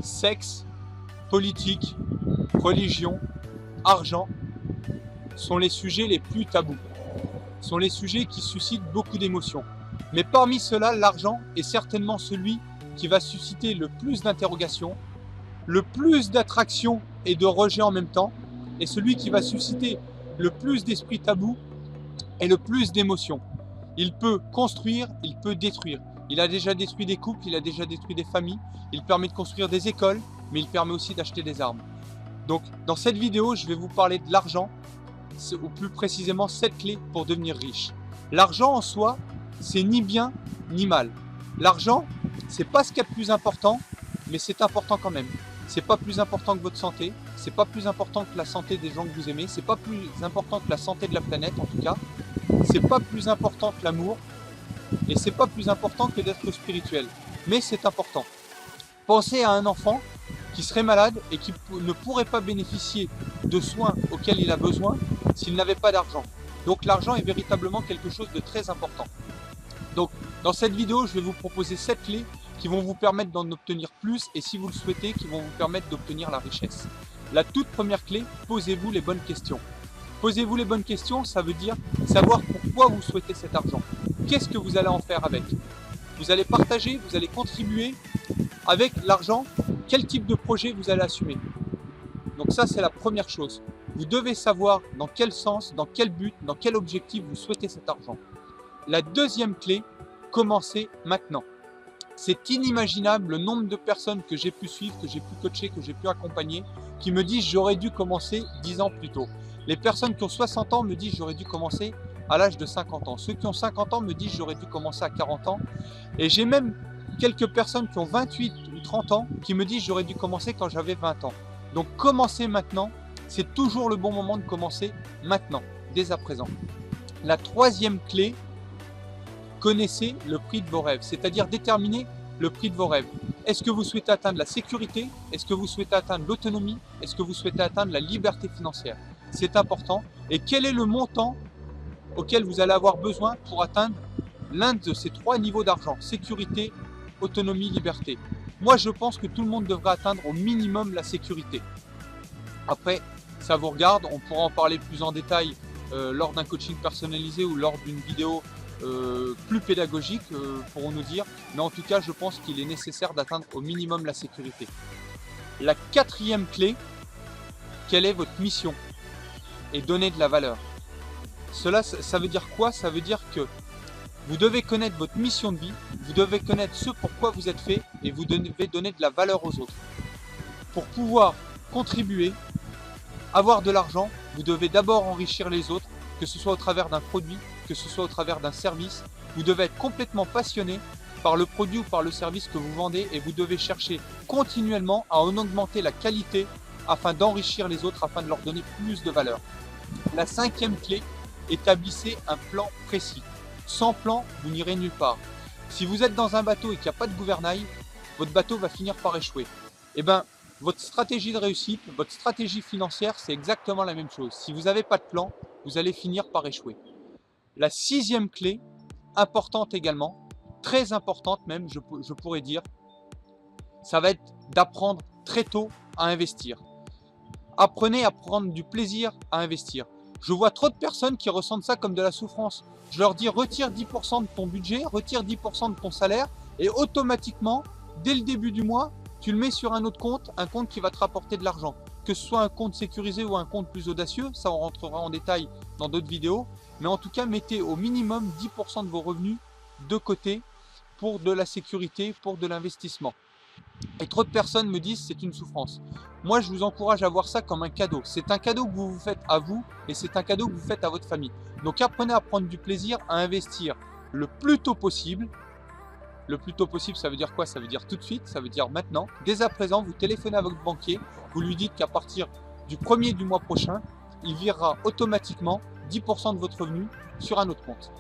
sexe, politique, religion, argent sont les sujets les plus tabous, sont les sujets qui suscitent beaucoup d'émotions. Mais parmi ceux-là, l'argent est certainement celui qui va susciter le plus d'interrogations, le plus d'attraction et de rejet en même temps, et celui qui va susciter le plus d'esprit tabou et le plus d'émotions. Il peut construire, il peut détruire. Il a déjà détruit des couples, il a déjà détruit des familles, il permet de construire des écoles, mais il permet aussi d'acheter des armes. Donc dans cette vidéo, je vais vous parler de l'argent, ou plus précisément 7 clés pour devenir riche. L'argent en soi, c'est ni bien ni mal. L'argent, c'est pas ce qu'il y a de plus important, mais c'est important quand même. C'est pas plus important que votre santé, c'est pas plus important que la santé des gens que vous aimez, c'est pas plus important que la santé de la planète en tout cas, c'est pas plus important que l'amour, et c'est pas plus important que d'être spirituel. Mais c'est important. Pensez à un enfant qui serait malade et qui ne pourrait pas bénéficier de soins auxquels il a besoin s'il n'avait pas d'argent. Donc l'argent est véritablement quelque chose de très important. Donc dans cette vidéo, je vais vous proposer 7 clés qui vont vous permettre d'en obtenir plus et si vous le souhaitez, qui vont vous permettre d'obtenir la richesse. La toute première clé, posez-vous les bonnes questions. Posez-vous les bonnes questions, ça veut dire savoir pourquoi vous souhaitez cet argent. Qu'est-ce que vous allez en faire avec? Vous allez partager, vous allez contribuer avec l'argent. Quel type de projet vous allez assumer? Donc ça, c'est la première chose. Vous devez savoir dans quel sens, dans quel but, dans quel objectif vous souhaitez cet argent. La deuxième clé, commencez maintenant. C'est inimaginable le nombre de personnes que j'ai pu suivre, que j'ai pu coacher, que j'ai pu accompagner, qui me disent j'aurais dû commencer 10 ans plus tôt. Les personnes qui ont 60 ans me disent j'aurais dû commencer à l'âge de 50 ans. Ceux qui ont 50 ans me disent j'aurais dû commencer à 40 ans. Et j'ai même quelques personnes qui ont 28 ou 30 ans qui me disent j'aurais dû commencer quand j'avais 20 ans. Donc commencez maintenant, c'est toujours le bon moment de commencer maintenant, dès à présent. La troisième clé, connaissez le prix de vos rêves, c'est-à-dire déterminer le prix de vos rêves. Est-ce que vous souhaitez atteindre la sécurité? Est-ce que vous souhaitez atteindre l'autonomie? Est-ce que vous souhaitez atteindre la liberté financière? C'est important. Et quel est le montant auquel vous allez avoir besoin pour atteindre l'un de ces 3 niveaux d'argent? Sécurité, autonomie, liberté. Moi, je pense que tout le monde devrait atteindre au minimum la sécurité. Après, ça vous regarde. On pourra en parler plus en détail lors d'un coaching personnalisé ou lors d'une vidéo plus pédagogique, pourrons-nous dire. Mais en tout cas, je pense qu'il est nécessaire d'atteindre au minimum la sécurité. La quatrième clé, quelle est votre mission? Et donner de la valeur. Cela, ça veut dire quoi? Ça veut dire que vous devez connaître votre mission de vie, vous devez connaître ce pourquoi vous êtes fait et vous devez donner de la valeur aux autres. Pour pouvoir contribuer, avoir de l'argent, vous devez d'abord enrichir les autres, que ce soit au travers d'un produit, que ce soit au travers d'un service. Vous devez être complètement passionné par le produit ou par le service que vous vendez et vous devez chercher continuellement à en augmenter la qualité afin d'enrichir les autres, afin de leur donner plus de valeur. La cinquième clé, établissez un plan précis. Sans plan, vous n'irez nulle part. Si vous êtes dans un bateau et qu'il n'y a pas de gouvernail, votre bateau va finir par échouer. Eh bien, votre stratégie de réussite, votre stratégie financière, c'est exactement la même chose. Si vous n'avez pas de plan, vous allez finir par échouer. La sixième clé, importante également, très importante même, je pourrais dire, ça va être d'apprendre très tôt à investir. Apprenez à prendre du plaisir à investir. Je vois trop de personnes qui ressentent ça comme de la souffrance. Je leur dis retire 10% de ton budget, retire 10% de ton salaire et automatiquement, dès le début du mois, tu le mets sur un autre compte, un compte qui va te rapporter de l'argent. Que ce soit un compte sécurisé ou un compte plus audacieux, ça on rentrera en détail dans d'autres vidéos. Mais en tout cas, mettez au minimum 10% de vos revenus de côté pour de la sécurité, pour de l'investissement. Et trop de personnes me disent c'est une souffrance. Moi, je vous encourage à voir ça comme un cadeau. C'est un cadeau que vous vous faites à vous et c'est un cadeau que vous faites à votre famille. Donc apprenez à prendre du plaisir à investir le plus tôt possible. Le plus tôt possible, ça veut dire quoi? Ça veut dire tout de suite, ça veut dire maintenant. Dès à présent, vous téléphonez à votre banquier, vous lui dites qu'à partir du 1er du mois prochain, il virera automatiquement 10% de votre revenu sur un autre compte.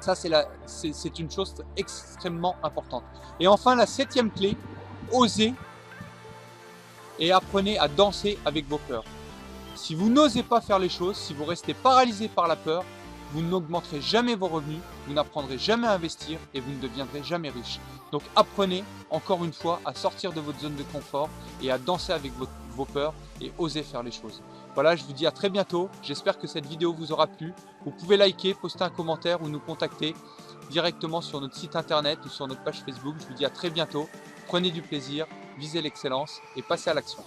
Ça, c'est une chose extrêmement importante. Et enfin, la septième clé, osez et apprenez à danser avec vos peurs. Si vous n'osez pas faire les choses, si vous restez paralysé par la peur, vous n'augmenterez jamais vos revenus, vous n'apprendrez jamais à investir et vous ne deviendrez jamais riche. Donc apprenez encore une fois à sortir de votre zone de confort et à danser avec vos peurs et oser faire les choses. Voilà, je vous dis à très bientôt. J'espère que cette vidéo vous aura plu. Vous pouvez liker, poster un commentaire ou nous contacter directement sur notre site internet ou sur notre page Facebook. Je vous dis à très bientôt. Prenez du plaisir, visez l'excellence et passez à l'action.